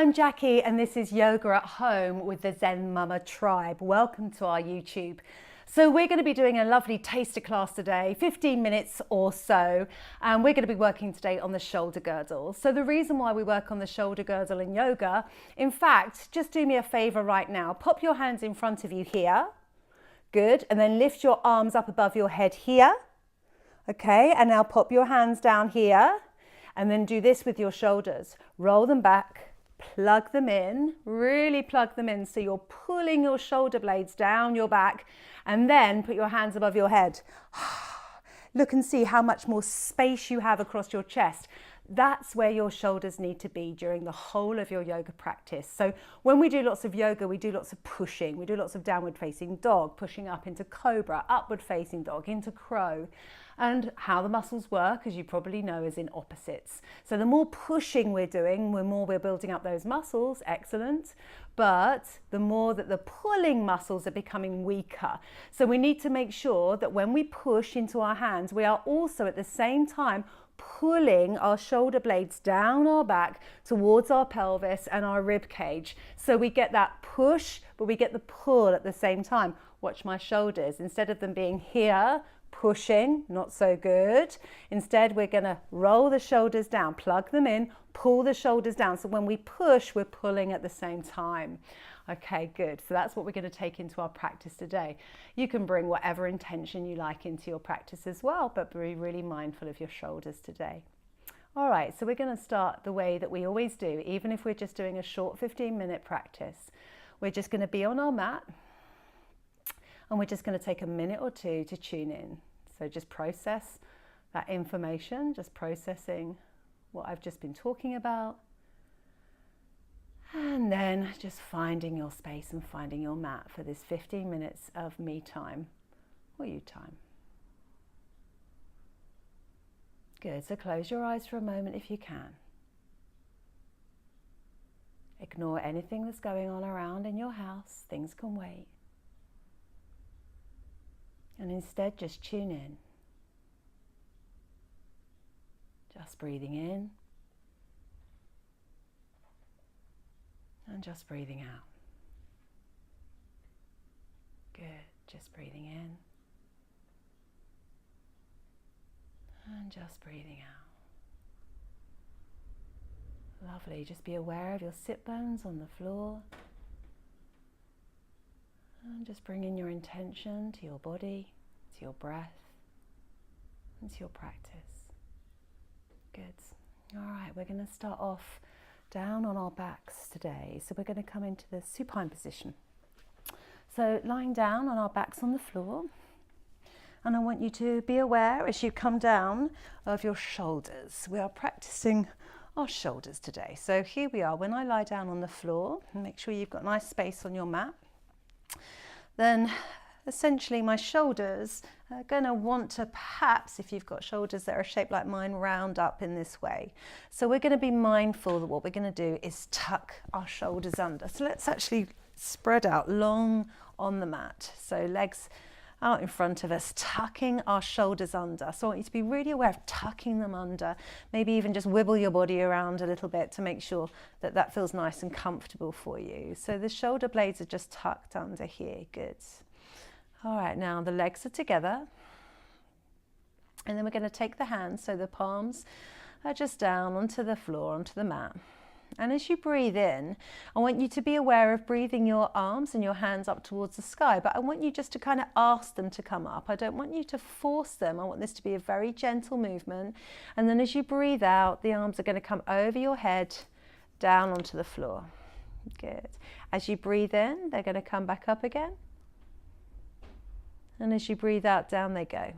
I'm Jackie and this is Yoga at Home with the Zenmuma tribe. Welcome to our YouTube. So we're going to be doing a lovely taster class today, 15 minutes or so, and we're going to be working today on the shoulder girdle. So the reason why we work on the shoulder girdle in yoga, in fact, just do me a favor right now. Pop your hands in front of you here. Good. And then lift your arms up above your head here. Okay. And now pop your hands down here and then do this with your shoulders. Roll them back. Plug them in, really plug them in so you're pulling your shoulder blades down your back, and then put your hands above your head. Look and see how much more space you have across your chest. That's where your shoulders need to be during the whole of your yoga practice. So when we do lots of yoga, we do lots of pushing. We do lots of downward facing dog, pushing up into cobra, upward facing dog, into crow. And how the muscles work, as you probably know, is in opposites. So the more pushing we're doing, the more we're building up those muscles, excellent. But the more that the pulling muscles are becoming weaker. So we need to make sure that when we push into our hands, we are also at the same time pulling our shoulder blades down our back towards our pelvis and our rib cage. So we get that push, but we get the pull at the same time. Watch my shoulders. Instead of them being here, pushing, not so good. Instead, we're going to roll the shoulders down, plug them in, pull the shoulders down. So when we push, we're pulling at the same time. Okay, good. So that's what we're going to take into our practice today. You can bring whatever intention you like into your practice as well, but be really mindful of your shoulders today. All right, so we're going to start the way that we always do, even if we're just doing a short 15-minute practice. We're just going to be on our mat, and we're just going to take a minute or two to tune in. So just process that information, just processing what I've just been talking about. And then just finding your space and finding your mat for this 15 minutes of me time or you time. Good, so close your eyes for a moment if you can. Ignore anything that's going on around in your house, things can wait. And instead just tune in. Just breathing in. And just breathing out. Good. Just breathing in. And just breathing out. Lovely. Just be aware of your sit bones on the floor. And just bring in your intention to your body, to your breath, and to your practice. Good. All right, we're going to start off down on our backs today. So we're going to come into the supine position. So lying down on our backs on the floor. And I want you to be aware as you come down of your shoulders. We are practicing our shoulders today. So here we are. When I lie down on the floor, make sure you've got nice space on your mat. Then essentially my shoulders are going to want to perhaps, if you've got shoulders that are shaped like mine, round up in this way. So we're going to be mindful that what we're going to do is tuck our shoulders under. So let's actually spread out long on the mat. So legs out in front of us, tucking our shoulders under. So I want you to be really aware of tucking them under. Maybe even just wibble your body around a little bit to make sure that that feels nice and comfortable for you. So the shoulder blades are just tucked under here. Good. All right, now the legs are together. And then we're going to take the hands, so the palms are just down onto the floor, onto the mat. And as you breathe in, I want you to be aware of breathing your arms and your hands up towards the sky, but I want you just to kind of ask them to come up. I don't want you to force them. I want this to be a very gentle movement. And then as you breathe out, the arms are going to come over your head, down onto the floor. Good. As you breathe in, they're going to come back up again. And as you breathe out, down they go.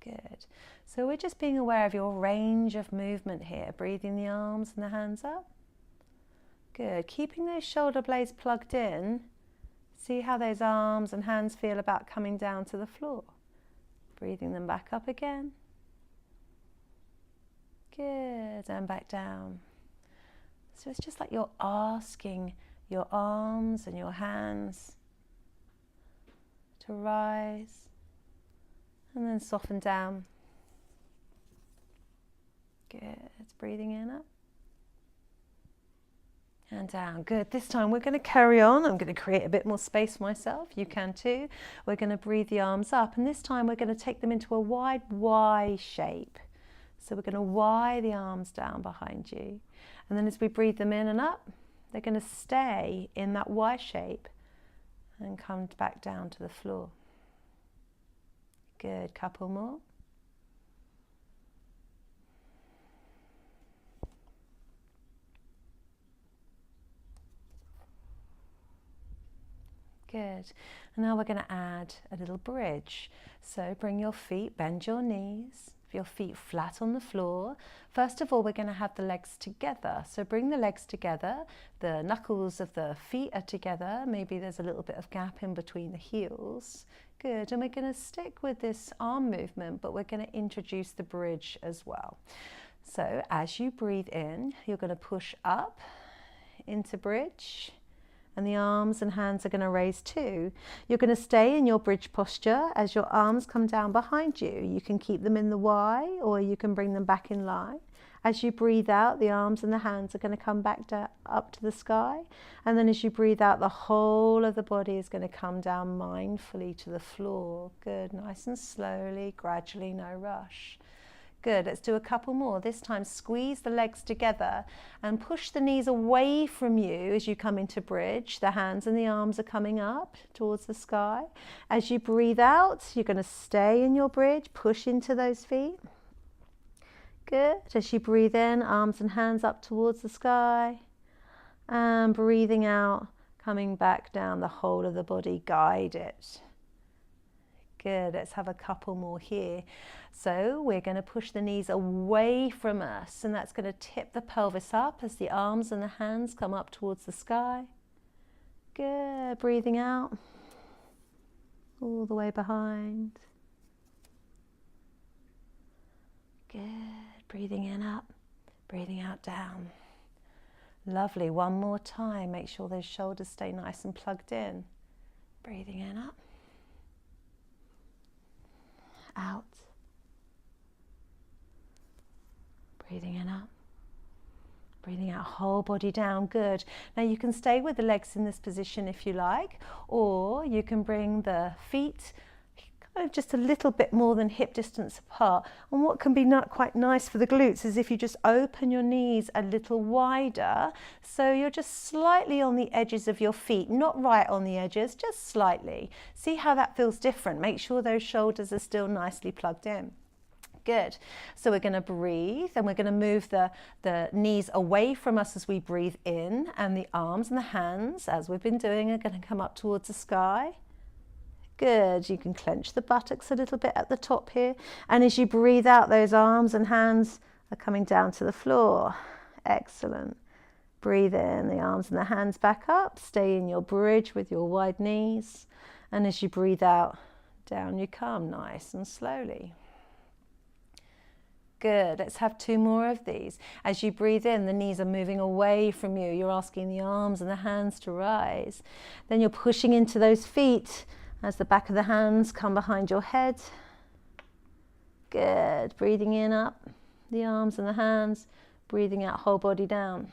Good. So we're just being aware of your range of movement here, breathing the arms and the hands up. Good. Keeping those shoulder blades plugged in. See how those arms and hands feel about coming down to the floor. Breathing them back up again. Good. And back down. So it's just like you're asking your arms and your hands to rise and then soften down. Good. Breathing in, up. And down. Good. This time we're going to carry on. I'm going to create a bit more space for myself. You can too. We're going to breathe the arms up, and this time we're going to take them into a wide Y shape. So we're going to Y the arms down behind you. And then as we breathe them in and up, they're going to stay in that Y shape and come back down to the floor. Good. Couple more. Good. And now we're going to add a little bridge. So bring your feet, bend your knees, your feet flat on the floor. First of all, we're going to have the legs together. So bring the legs together. The knuckles of the feet are together. Maybe there's a little bit of gap in between the heels. Good. And we're going to stick with this arm movement, but we're going to introduce the bridge as well. So as you breathe in, you're going to push up into bridge. And the arms and hands are going to raise too. You're going to stay in your bridge posture as your arms come down behind you. You can keep them in the Y, or you can bring them back in line. As you breathe out, the arms and the hands are going to come back up to the sky. And then as you breathe out, the whole of the body is going to come down mindfully to the floor. Good. Nice and slowly, gradually, no rush. Good. Let's do a couple more. This time squeeze the legs together and push the knees away from you as you come into bridge. The hands and the arms are coming up towards the sky. As you breathe out, you're going to stay in your bridge, push into those feet. Good. As you breathe in, arms and hands up towards the sky. And breathing out, coming back down the whole of the body, guide it. Good. Let's have a couple more here. So we're going to push the knees away from us, and that's going to tip the pelvis up as the arms and the hands come up towards the sky. Good. Breathing out all the way behind. Good. Breathing in, up. Breathing out, down. Lovely. One more time. Make sure those shoulders stay nice and plugged in. Breathing in, up. Out. Breathing in, up. Breathing out, whole body down. Good. Now you can stay with the legs in this position if you like, or you can bring the feet kind of just a little bit more than hip distance apart. And what can be not quite nice for the glutes is if you just open your knees a little wider, so you're just slightly on the edges of your feet, not right on the edges, just slightly. See how that feels different. Make sure those shoulders are still nicely plugged in. Good. So we're going to breathe, and we're going to move the knees away from us as we breathe in, and the arms and the hands, as we've been doing, are going to come up towards the sky. Good. You can clench the buttocks a little bit at the top here. And as you breathe out, those arms and hands are coming down to the floor. Excellent. Breathe in, the arms and the hands back up. Stay in your bridge with your wide knees. And as you breathe out, down you come, nice and slowly. Good. Let's have two more of these. As you breathe in, the knees are moving away from you. You're asking the arms and the hands to rise. Then you're pushing into those feet as the back of the hands come behind your head. Good. Breathing in, up, the arms and the hands. Breathing out, whole body down.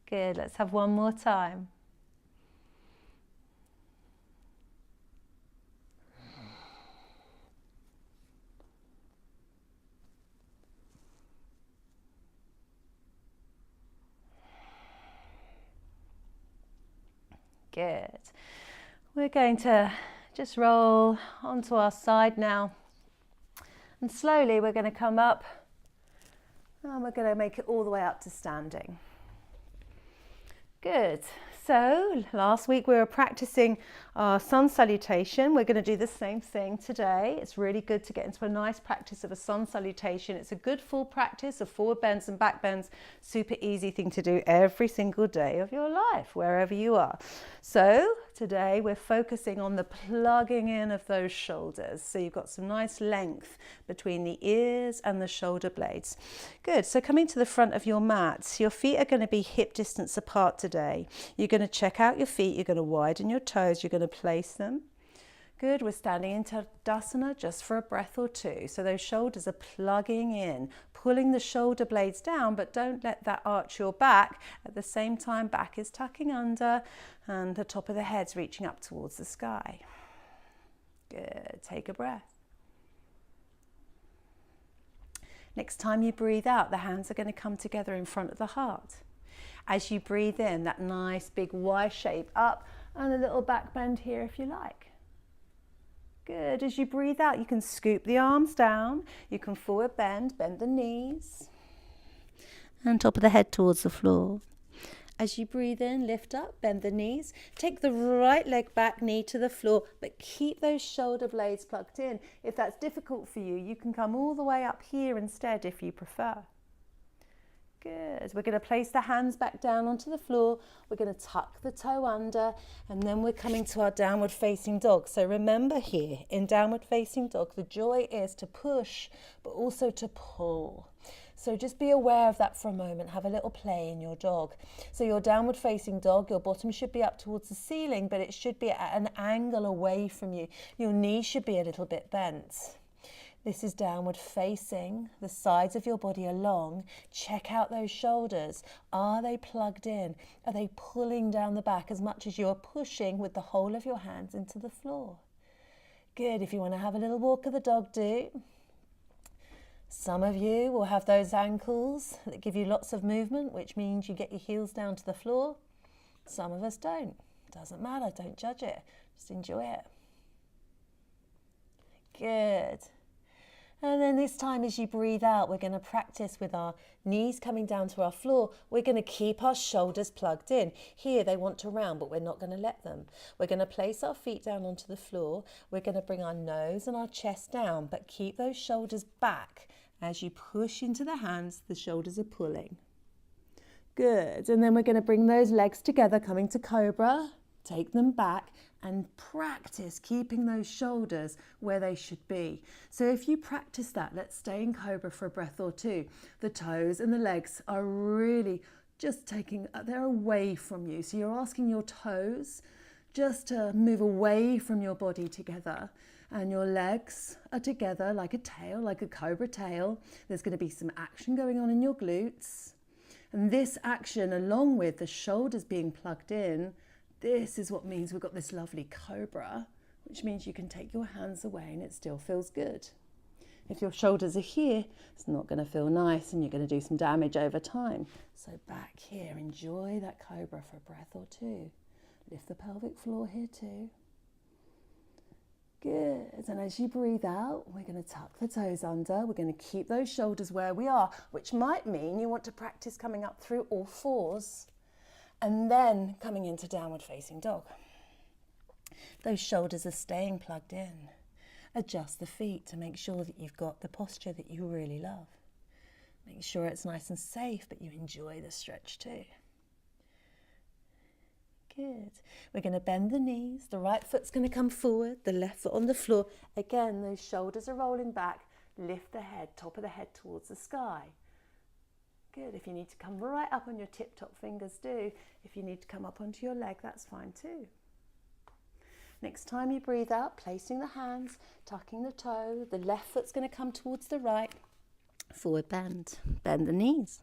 Good. Let's have one more time. Good. We're going to just roll onto our side now, and slowly we're going to come up, and we're going to make it all the way up to standing. Good. So last week we were practicing our sun salutation. We're going to do the same thing today. It's really good to get into a nice practice of a sun salutation. It's a good full practice of forward bends and back bends. Super easy thing to do every single day of your life, wherever you are. So today we're focusing on the plugging in of those shoulders. So you've got some nice length between the ears and the shoulder blades. Good. So coming to the front of your mat, your feet are going to be hip distance apart today. You're going to check out your feet, you're going to widen your toes, you're going to place them. Good, we're standing in Tadasana just for a breath or two. So those shoulders are plugging in, pulling the shoulder blades down, but don't let that arch your back. At the same time, back is tucking under and the top of the head's reaching up towards the sky. Good, take a breath. Next time you breathe out, the hands are going to come together in front of the heart. As you breathe in, that nice big Y shape up and a little back bend here if you like. Good. As you breathe out, you can scoop the arms down. You can forward bend the knees. And top of the head towards the floor. As you breathe in, lift up, bend the knees. Take the right leg back, knee to the floor, but keep those shoulder blades plugged in. If that's difficult for you, you can come all the way up here instead if you prefer. Good. We're going to place the hands back down onto the floor. We're going to tuck the toe under, and then we're coming to our downward facing dog. So remember here, in downward facing dog, the joy is to push, but also to pull. So just be aware of that for a moment. Have a little play in your dog. So your downward facing dog, your bottom should be up towards the ceiling, but it should be at an angle away from you. Your knees should be a little bit bent. This is downward facing, the sides of your body are long. Check out those shoulders. Are they plugged in? Are they pulling down the back as much as you're pushing with the whole of your hands into the floor? Good. If you want to have a little walk of the dog, do. Some of you will have those ankles that give you lots of movement, which means you get your heels down to the floor. Some of us don't. Doesn't matter. Don't judge it. Just enjoy it. Good. And then this time as you breathe out, we're going to practice with our knees coming down to our floor. We're going to keep our shoulders plugged in. Here they want to round, but we're not going to let them. We're going to place our feet down onto the floor. We're going to bring our nose and our chest down, but keep those shoulders back. As you push into the hands, the shoulders are pulling. Good. And then we're going to bring those legs together, coming to cobra. Take them back and practice keeping those shoulders where they should be. So if you practice that, let's stay in cobra for a breath or two. The toes and the legs are really just they're away from you. So you're asking your toes just to move away from your body together. And your legs are together like a tail, like a cobra tail. There's going to be some action going on in your glutes. And this action, along with the shoulders being plugged in, this is what means we've got this lovely cobra, which means you can take your hands away and it still feels good. If your shoulders are here, it's not going to feel nice and you're going to do some damage over time. So back here, enjoy that cobra for a breath or two. Lift the pelvic floor here too. Good. And as you breathe out, we're going to tuck the toes under. We're going to keep those shoulders where we are, which might mean you want to practice coming up through all fours. And then coming into downward facing dog. Those shoulders are staying plugged in. Adjust the feet to make sure that you've got the posture that you really love. Make sure it's nice and safe, but you enjoy the stretch too. Good. We're going to bend the knees. The right foot's going to come forward, the left foot on the floor. Again, those shoulders are rolling back. Lift the head, top of the head towards the sky. Good. If you need to come right up on your tip-top fingers, do. If you need to come up onto your leg, that's fine too. Next time you breathe out, placing the hands, tucking the toe, the left foot's going to come towards the right. Forward bend. Bend the knees.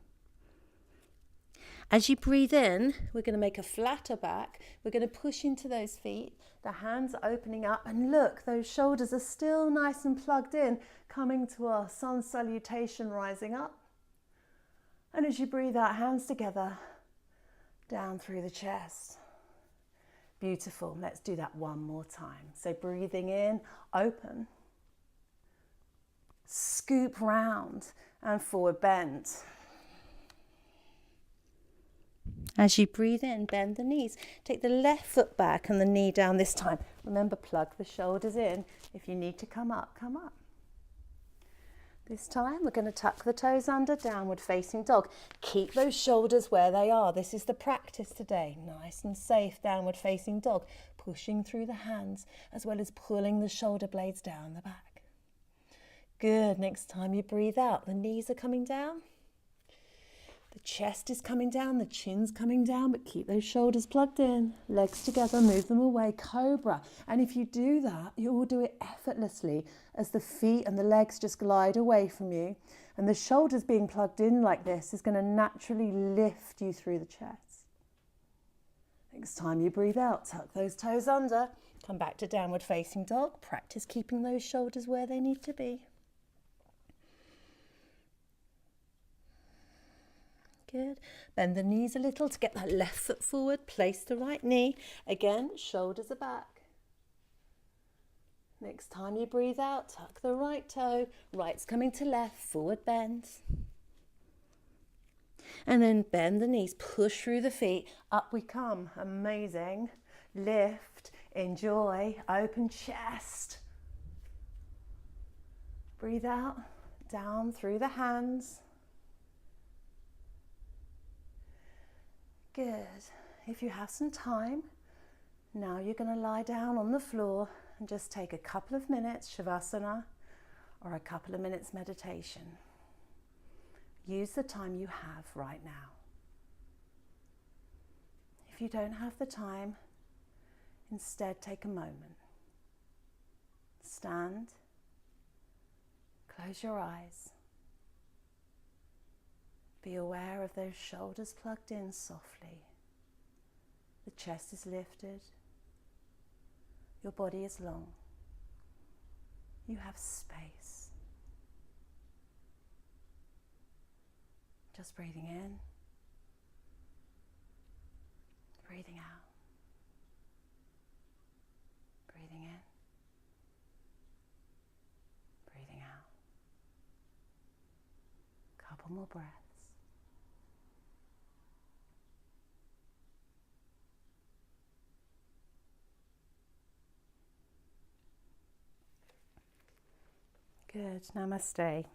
As you breathe in, we're going to make a flatter back. We're going to push into those feet. The hands are opening up, and look, those shoulders are still nice and plugged in, coming to our sun salutation, rising up. And as you breathe out, hands together, down through the chest. Beautiful. Let's do that one more time. So breathing in, open. Scoop round and forward bend. As you breathe in, bend the knees. Take the left foot back and the knee down this time. Remember, plug the shoulders in. If you need to come up, come up. This time we're going to tuck the toes under, downward facing dog. Keep those shoulders where they are. This is the practice today. Nice and safe, downward facing dog. Pushing through the hands as well as pulling the shoulder blades down the back. Good. Next time you breathe out, the knees are coming down. The chest is coming down, the chin's coming down, but keep those shoulders plugged in. Legs together, move them away, cobra. And if you do that, you will do it effortlessly as the feet and the legs just glide away from you. And the shoulders being plugged in like this is going to naturally lift you through the chest. Next time you breathe out, tuck those toes under. Come back to downward facing dog. Practice keeping those shoulders where they need to be. Good. Bend the knees a little to get that left foot forward. Place the right knee. Again, shoulders are back. Next time you breathe out, tuck the right toe. Right's coming to left, forward bend. And then bend the knees, push through the feet. Up we come. Amazing. Lift, enjoy, open chest. Breathe out, down through the hands. Good. If you have some time, now you're going to lie down on the floor and just take a couple of minutes Shavasana or a couple of minutes meditation. Use the time you have right now. If you don't have the time, instead take a moment. Stand, close your eyes. Be aware of those shoulders plugged in softly. The chest is lifted. Your body is long. You have space. Just breathing in, breathing out, breathing in, breathing out. Couple more breaths. Good, namaste.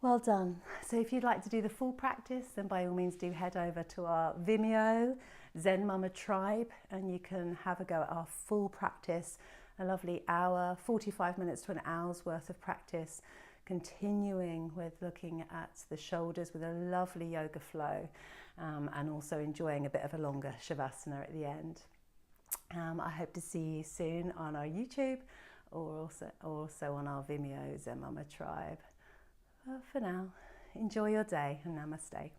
Well done. So if you'd like to do the full practice, then by all means do head over to our Vimeo, Zenmuma Tribe, and you can have a go at our full practice, a lovely hour, 45 minutes to an hour's worth of practice, continuing with looking at the shoulders with a lovely yoga flow, and also enjoying a bit of a longer Shavasana at the end. I hope to see you soon on our YouTube or also on our Vimeo Zenmuma Tribe. For now, enjoy your day and namaste.